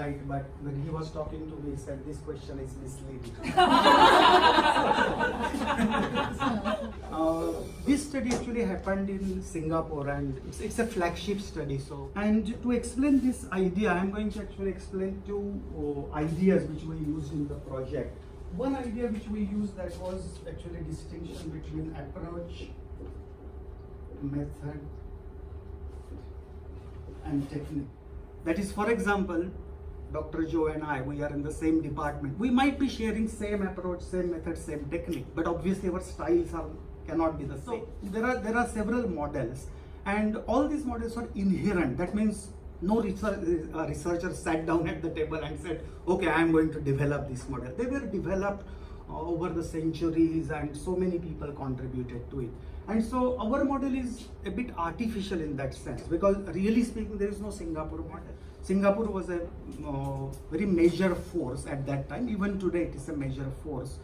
polite, but when he was talking to me, he said this question is misleading. This study actually happened in Singapore, and it's a flagship study. And to explain this idea, I'm going to actually explain two ideas which we used in the project. One idea which we used that was actually distinction between approach, method, and technique. That is, for example, Dr. Joe and I, we are in the same department. We might be sharing same approach, same method, same technique, but obviously our styles cannot be the same. So there are several models, and all these models are inherent. That means no researcher sat down at the table and said, okay, I am going to develop this model. They were developed over the centuries, and so many people contributed to it. And so our model is a bit artificial in that sense, because really speaking, there is no Singapore model. Singapore was a very major force at that time. Even today, it is a major force.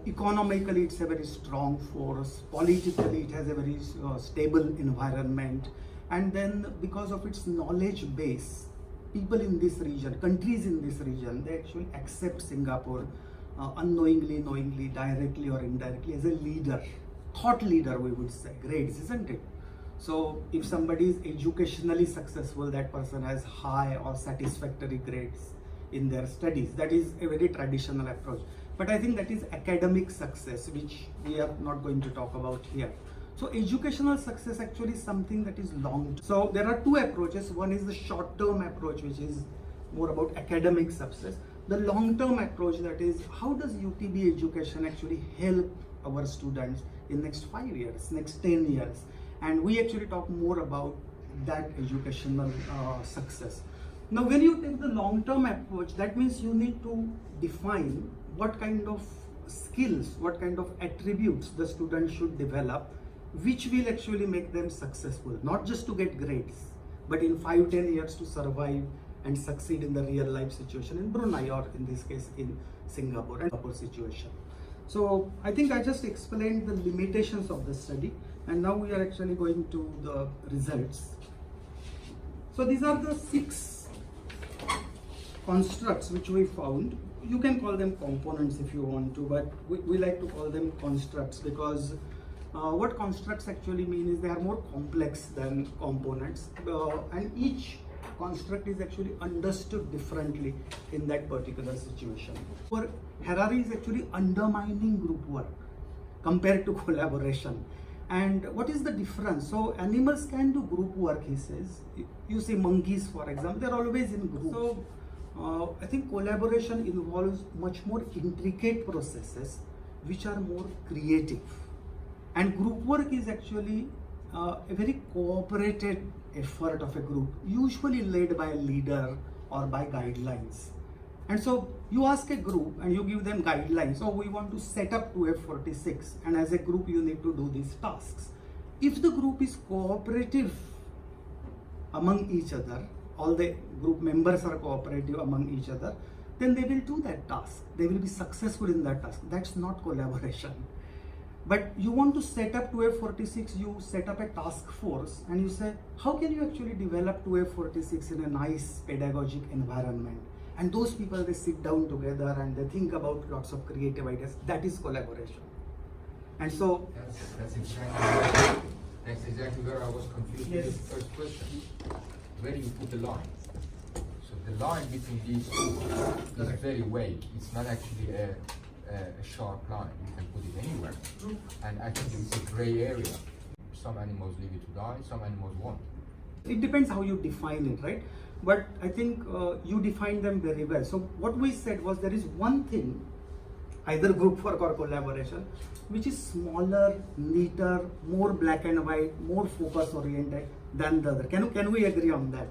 Economically, it's a very strong force. Politically, it has a very stable environment. And then because of its knowledge base, people in this region, countries in this region, they actually accept Singapore unknowingly, knowingly, directly or indirectly as a leader. Thought leader, we would say. Grades, isn't it? So if somebody is educationally successful, that person has high or satisfactory grades in their studies. That is a very traditional approach. But I think that is academic success, which we are not going to talk about here. So educational success actually is something that is long term. So there are two approaches. One is the short-term approach, which is more about academic success. The long-term approach, that is, how does UTB education actually help our students in next 5 years, next 10 years? And we actually talk more about that educational success. Now, when you take the long-term approach, that means you need to define what kind of skills, what kind of attributes the student should develop, which will actually make them successful, not just to get grades, but in 5-10 years to survive and succeed in the real life situation in Brunei, or in this case in Singapore and Singapore situation. So I think I just explained the limitations of the study, and now we are actually going to the results. So these are the 6 constructs which we found. You can call them components if you want to, but we like to call them constructs, because what constructs actually mean is they are more complex than components, and each construct is actually understood differently in that particular situation. Harari is actually undermining group work compared to collaboration. And what is the difference? So animals can do group work, he says. You see monkeys, for example, they're always in groups. So I think collaboration involves much more intricate processes which are more creative. And group work is actually a very cooperated effort of a group, usually led by a leader or by guidelines. And so you ask a group and you give them guidelines. So we want to set up 2F46, and as a group you need to do these tasks. If the group is cooperative among each other, all the group members are cooperative among each other, then they will do that task. They will be successful in that task. That's not collaboration. But you want to set up 2F46, you set up a task force, and you say, how can you actually develop 2F46 in a nice pedagogic environment? And those people, they sit down together and they think about lots of creative ideas. That is collaboration. And so that's exactly where I was confused. Yes. With the first question. Where do you put the line? So the line between these two is very vague. It's not actually a sharp line. You can put it anywhere. And actually it's a gray area. Some animals leave it to die, some animals won't. it depends how you define it, right? But I think you define them very well. So what we said was there is one thing, either group work or collaboration, which is smaller, neater, more black and white, more focus oriented than the other. Can we agree on that?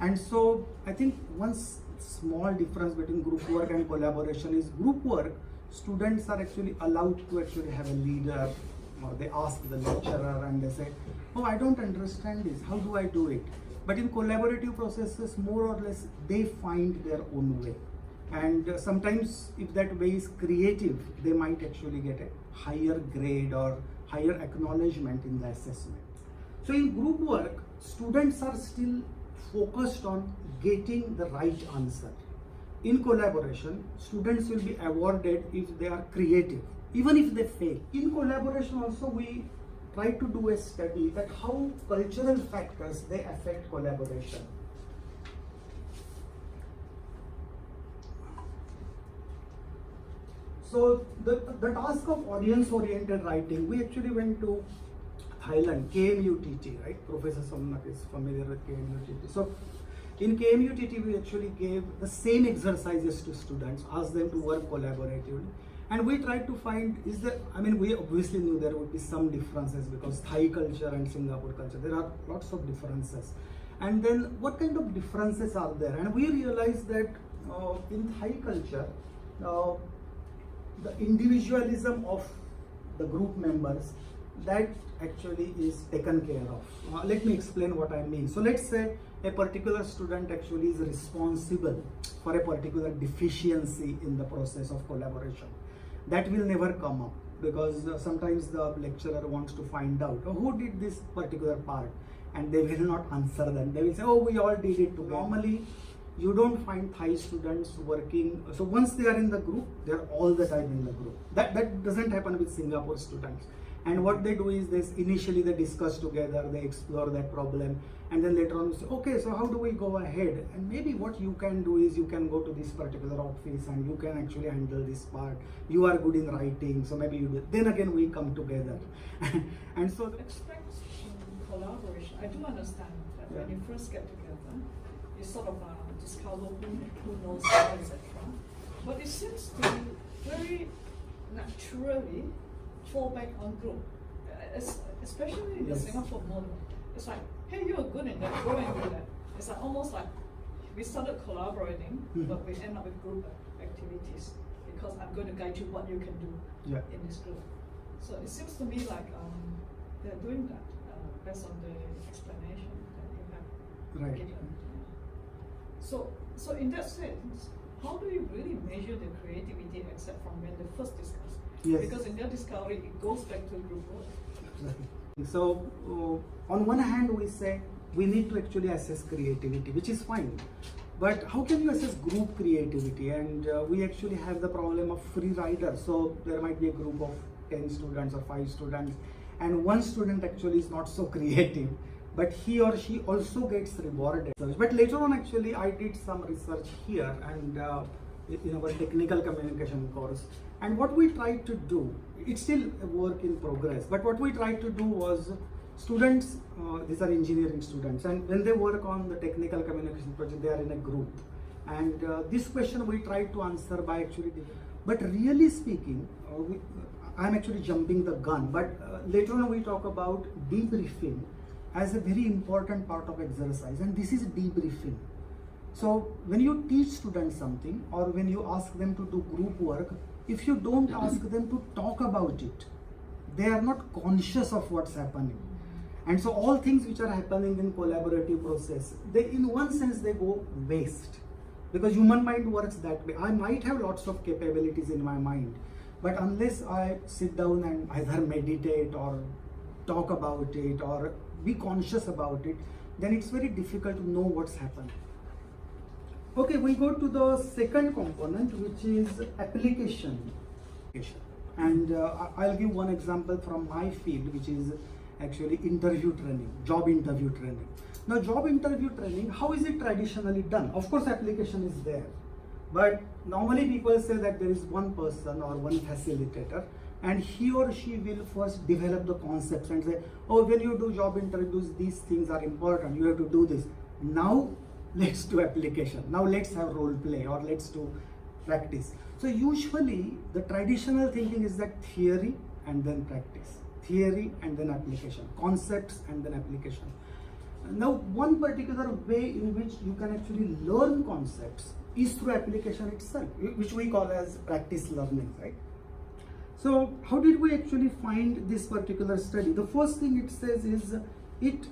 And so I think one small difference between group work and collaboration is group work, students are actually allowed to actually have a leader, or they ask the lecturer and they say, oh, I don't understand this, how do I do it? But in collaborative processes, more or less, they find their own way. And sometimes if that way is creative, they might actually get a higher grade or higher acknowledgement in the assessment. So in group work, students are still focused on getting the right answer. In collaboration, students will be awarded if they are creative, even if they fail. In collaboration also, we try to do a study that how cultural factors they affect collaboration. So the task of audience-oriented writing, we actually went to Thailand, KMUTT, right? Professor Somnak is familiar with KMUTT. So in KMUTT, we actually gave the same exercises to students, asked them to work collaboratively. And we tried to find, we obviously knew there would be some differences because Thai culture and Singapore culture, there are lots of differences. And then what kind of differences are there? And we realized that in Thai culture, the individualism of the group members, that actually is taken care of. Let me explain what I mean. So let's say a particular student actually is responsible for a particular deficiency in the process of collaboration. That will never come up because sometimes the lecturer wants to find out who did this particular part, and they will not answer them. They will say, oh, we all did it together. Normally, you don't find Thai students working. So once they are in the group, they are all the time in the group. That doesn't happen with Singapore students. And what they do is initially they discuss together, they explore that problem, and then later on say, okay, so how do we go ahead? And maybe what you can do is you can go to this particular office and you can actually handle this part. You are good in writing, so maybe you do. Then again we come together. And so expect collaboration. I do understand that when you first get together, you sort of discover who knows what, etc. But it seems to very naturally fall back on group, especially in the Singapore model. It's like, hey, you're good in that, go and do that. It's like almost like we started collaborating, but we end up with group activities because I'm going to guide you what you can do in this group. So it seems to me like they're doing that based on the explanation that you have given. So in that sense, how do you really measure the creativity except from when they first discuss? Yes. Because in their discovery, it goes back to group work. Exactly. So on one hand, we say we need to actually assess creativity, which is fine. But how can you assess group creativity? And we actually have the problem of free riders. So there might be a group of 10 students or 5 students, and one student actually is not so creative, but he or she also gets rewarded. But later on, actually, I did some research here and in our technical communication course. And what we tried to do, it's still a work in progress, but what we tried to do was students, these are engineering students, and when they work on the technical communication project, they are in a group. And this question we tried to answer by actually, but really speaking, I'm actually jumping the gun, but later on we talk about debriefing as a very important part of exercise, and this is debriefing. So when you teach students something or when you ask them to do group work, if you don't ask them to talk about it, they are not conscious of what's happening. And so all things which are happening in collaborative process, they in one sense they go waste, because human mind works that way. I might have lots of capabilities in my mind, but unless I sit down and either meditate or talk about it or be conscious about it, then it's very difficult to know what's happening. Okay, we go to the second component, which is application. And I'll give one example from my field, which is actually interview training, job interview training. Now, job interview training, how is it traditionally done? Of course, application is there, but normally people say that there is one person or one facilitator, and he or she will first develop the concepts and say, oh, when you do job interviews, these things are important, you have to do this. Now, let's do application. Now let's have role play or let's do practice. So usually the traditional thinking is that theory and then practice, theory and then application, concepts and then application. Now one particular way in which you can actually learn concepts is through application itself, which we call as practice learning, right? So how did we actually find this particular study? The first thing it says is it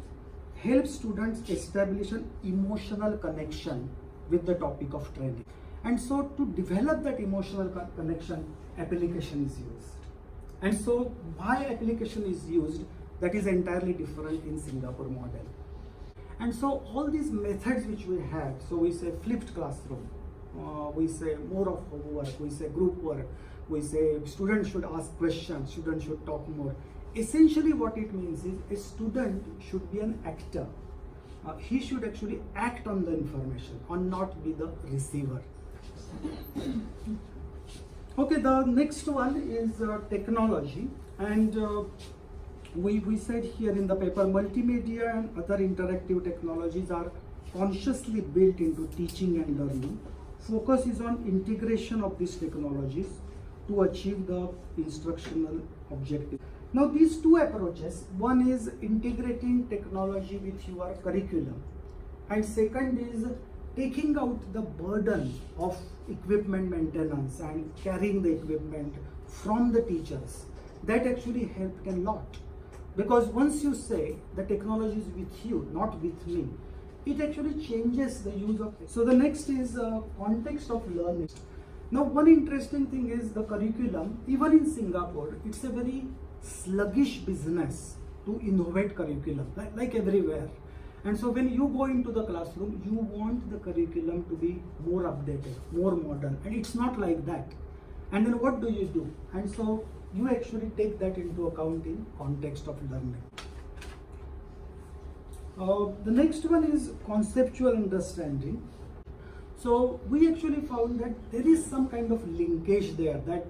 helps students establish an emotional connection with the topic of training. And so to develop that emotional connection, application is used. And so why application is used, that is entirely different in Singapore model. And so all these methods which we have, so we say flipped classroom, we say more of homework, we say group work, we say students should ask questions, students should talk more. Essentially what it means is a student should be an actor. He should actually act on the information and not be the receiver. Okay, the next one is technology, and we said here in the paper, multimedia and other interactive technologies are consciously built into teaching and learning. Focus is on integration of these technologies to achieve the instructional objective. Now these two approaches, one is integrating technology with your curriculum, and second is taking out the burden of equipment maintenance and carrying the equipment from the teachers. That actually helped a lot, because once you say the technology is with you, not with me, it actually changes the use of it. So the next is context of learning. Now one interesting thing is the curriculum, even in Singapore, it's a very sluggish business to innovate curriculum, like everywhere. And so when you go into the classroom, you want the curriculum to be more updated, more modern, and it's not like that. And then what do? And so you actually take that into account in context of learning. The next one is conceptual understanding. So we actually found that there is some kind of linkage there, that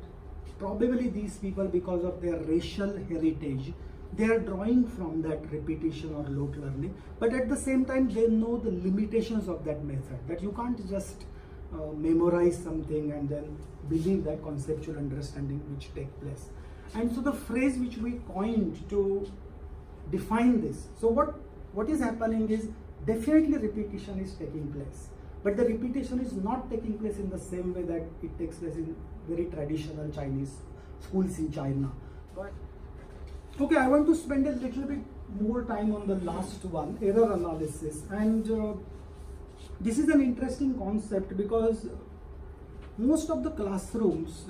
probably these people, because of their racial heritage, they are drawing from that repetition or rote learning, but at the same time they know the limitations of that method, that you can't just memorize something and then believe that conceptual understanding which take place. And so the phrase which we coined to define this, so what is happening is definitely repetition is taking place, but the repetition is not taking place in the same way that it takes place in very traditional Chinese schools in China. But okay, I want to spend a little bit more time on the last one, error analysis. And this is an interesting concept, because most of the classrooms,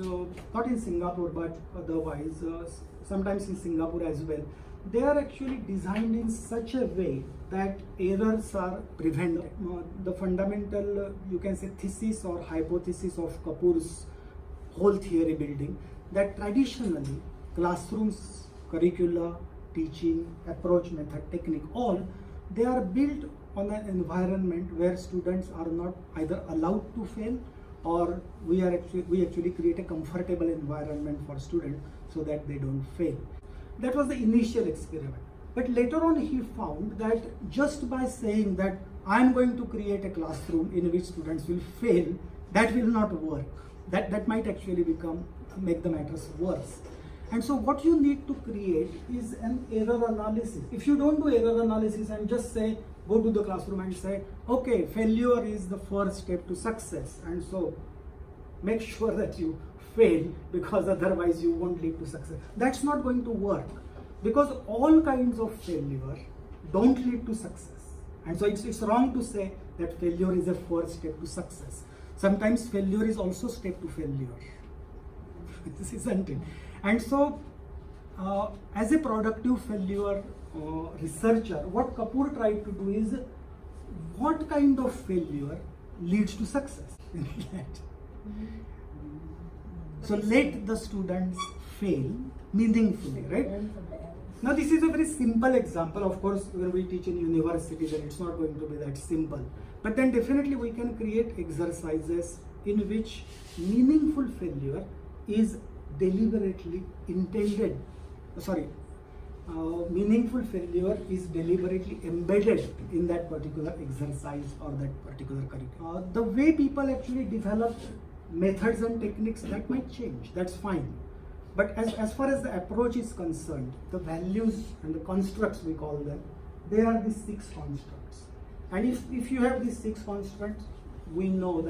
not in Singapore but otherwise, sometimes in Singapore as well, they are actually designed in such a way that errors are prevented. The fundamental, you can say, thesis or hypothesis of Kapoor's whole theory building, that traditionally classrooms, curricula, teaching, approach, method, technique, all, they are built on an environment where students are not either allowed to fail, or we actually create a comfortable environment for students so that they don't fail. That was the initial experiment. But later on he found that just by saying that I am going to create a classroom in which students will fail, that will not work. That might actually make the matters worse. And so what you need to create is an error analysis. If you don't do error analysis and just say, go to the classroom and say, okay, failure is the first step to success, and so make sure that you fail, because otherwise you won't lead to success. That's not going to work, because all kinds of failure don't lead to success. And so it's wrong to say that failure is a first step to success. Sometimes failure is also step to failure. This isn't it. And so as a productive failure researcher, what Kapoor tried to do is, what kind of failure leads to success? So let the students fail meaningfully, right? Now this is a very simple example. Of course, when we teach in university, then it's not going to be that simple. But then definitely we can create exercises in which meaningful failure is deliberately intended, meaningful failure is deliberately embedded in that particular exercise or that particular curriculum. The way people actually develop methods and techniques, that might change, that's fine. But as far as the approach is concerned, the values and the constructs, we call them, they are the 6 constructs. And if you have these 6 constructs, we know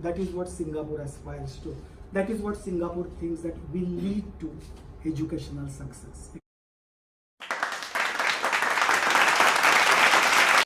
that is what Singapore aspires to. That is what Singapore thinks that will lead to educational success.